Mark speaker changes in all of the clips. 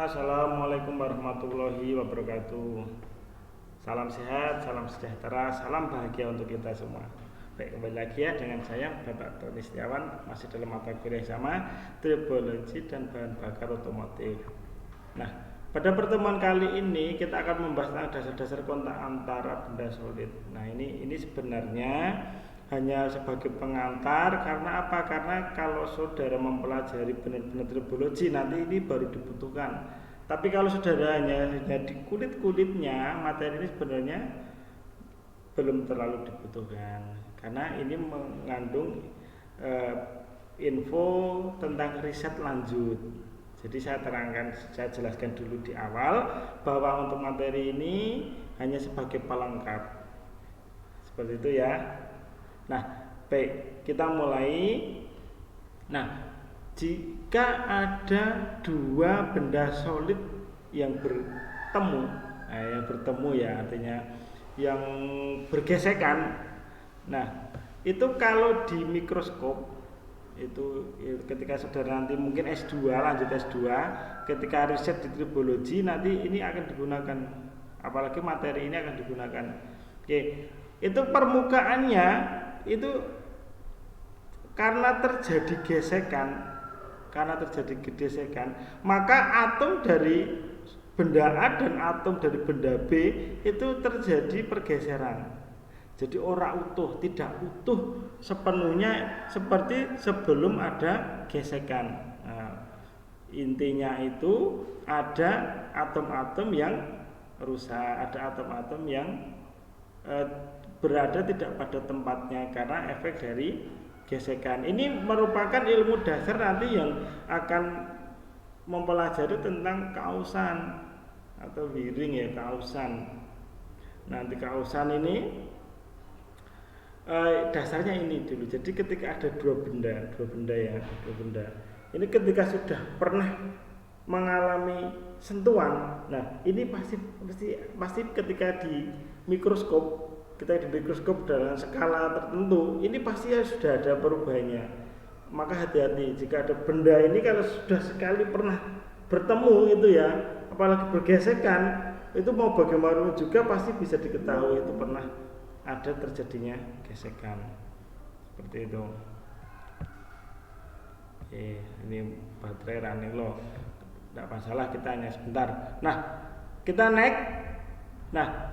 Speaker 1: Assalamualaikum warahmatullahi wabarakatuh. Salam sehat, salam sejahtera, salam bahagia untuk kita semua. Baik, kembali lagi ya dengan saya Bapak Tony Setiawan, masih dalam mata kuliah sama tribologi dan bahan bakar otomotif. Nah, pada pertemuan kali ini kita akan membahas tentang dasar-dasar kontak antara benda solid. Nah, ini sebenarnya hanya sebagai pengantar. Karena apa? Karena kalau saudara mempelajari benar-benar tribologi nanti ini baru dibutuhkan. Tapi kalau saudara hanya di kulit-kulitnya, materi ini sebenarnya belum terlalu dibutuhkan, karena ini mengandung info tentang riset lanjut. Jadi saya jelaskan dulu di awal bahwa untuk materi ini hanya sebagai pelengkap. Seperti itu ya. Nah, baik, kita mulai. Nah, jika ada dua benda solid yang bertemu, ya artinya yang bergesekan. Nah, itu kalau di mikroskop itu ketika saudara nanti mungkin S2, lanjut S2, ketika riset di tribologi nanti ini akan digunakan, apalagi materi ini akan digunakan. Oke, itu permukaannya itu karena terjadi gesekan, maka atom dari benda A dan atom dari benda B itu terjadi pergeseran. Jadi tidak utuh sepenuhnya seperti sebelum ada gesekan. Nah, intinya itu ada atom-atom yang rusak, ada atom-atom yang berada tidak pada tempatnya karena efek dari gesekan. Ini merupakan ilmu dasar nanti yang akan mempelajari tentang kausan atau wiring ya, kausan. Nanti kausan ini dasarnya ini dulu. Jadi ketika ada dua benda. Ini ketika sudah pernah mengalami sentuhan. Nah, ini pasti ketika di mikroskop, dalam skala tertentu, ini pasti sudah ada perubahannya. Maka hati-hati jika ada benda ini kalau sudah sekali pernah bertemu itu ya, apalagi bergesekan, itu mau bagaimana juga pasti bisa diketahui itu pernah ada terjadinya gesekan. Seperti itu. Ini baterai running low. Tidak masalah, kita hanya sebentar. Nah, kita next. Nah,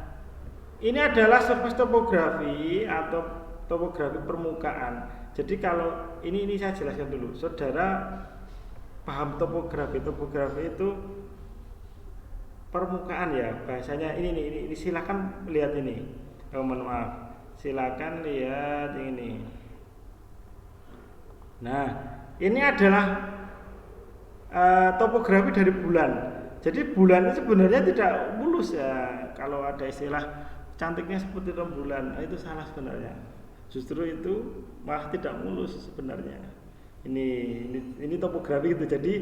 Speaker 1: ini adalah surface topografi atau topografi permukaan. Jadi kalau ini saya jelaskan dulu. Saudara paham topografi itu permukaan ya. Bahasanya ini silakan lihat ini. Mohon maaf. Silakan lihat ini. Nah, ini adalah topografi dari bulan. Jadi bulan itu sebenarnya tidak mulus ya. Kalau ada istilah cantiknya seperti rembulan, itu salah sebenarnya. Justru itu malah tidak mulus sebenarnya. Ini topografi itu. Jadi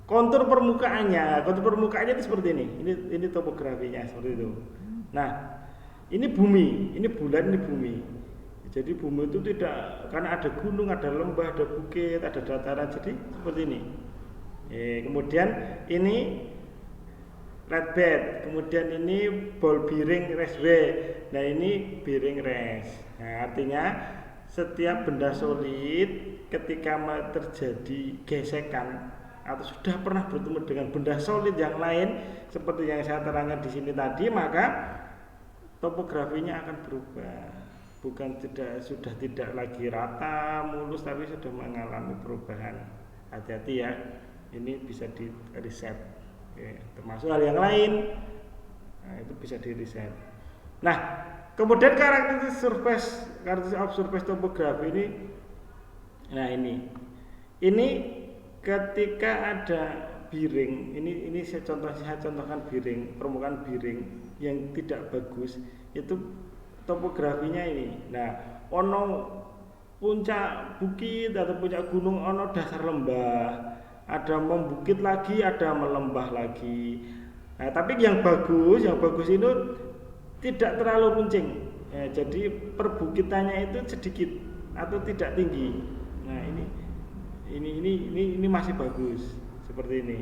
Speaker 1: kontur permukaannya itu seperti ini. Ini topografinya seperti itu. Nah, ini bumi, ini bulan, ini bumi. Jadi bumi itu tidak, karena ada gunung, ada lembah, ada bukit, ada dataran, jadi seperti ini. Kemudian ini red bed, kemudian ini ball bearing raceway. Nah, ini bearing race. Nah, artinya setiap benda solid ketika terjadi gesekan atau sudah pernah bertemu dengan benda solid yang lain seperti yang saya terangkan di sini tadi, maka topografinya akan berubah. Sudah tidak lagi rata, mulus, tapi sudah mengalami perubahan. Hati-hati ya. Ini bisa di riset. Termasuk hal yang lain. Nah, itu bisa di riset. Nah, kemudian karakteristik surface topografi ini. Nah, ini ketika ada bearing, ini saya contohkan bearing, permukaan bearing yang tidak bagus, itu topografinya ini. Nah, ono puncak bukit atau puncak gunung, ono dasar lembah, ada membukit lagi, ada melembah lagi. Nah, tapi yang bagus itu tidak terlalu runcing. Jadi perbukitannya itu sedikit atau tidak tinggi. Nah, ini masih bagus seperti ini,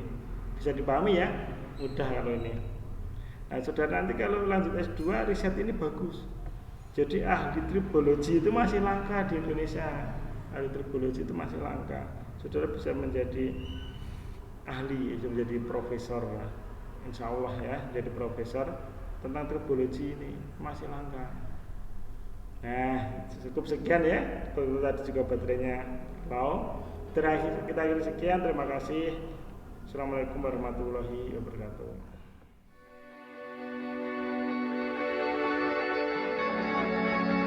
Speaker 1: bisa dipahami ya, mudah kalau ini. Nah saudara nanti kalau lanjut S2 riset ini bagus, jadi ahli tribologi itu masih langka di Indonesia, ahli tribologi itu masih langka. Saudara bisa menjadi ahli, menjadi profesor, insya Allah ya, jadi profesor tentang tribologi ini masih langka. Nah cukup sekian ya, tadi juga baterainya low. Terakhir kita akhiri sekian, terima kasih. Assalamualaikum warahmatullahi wabarakatuh.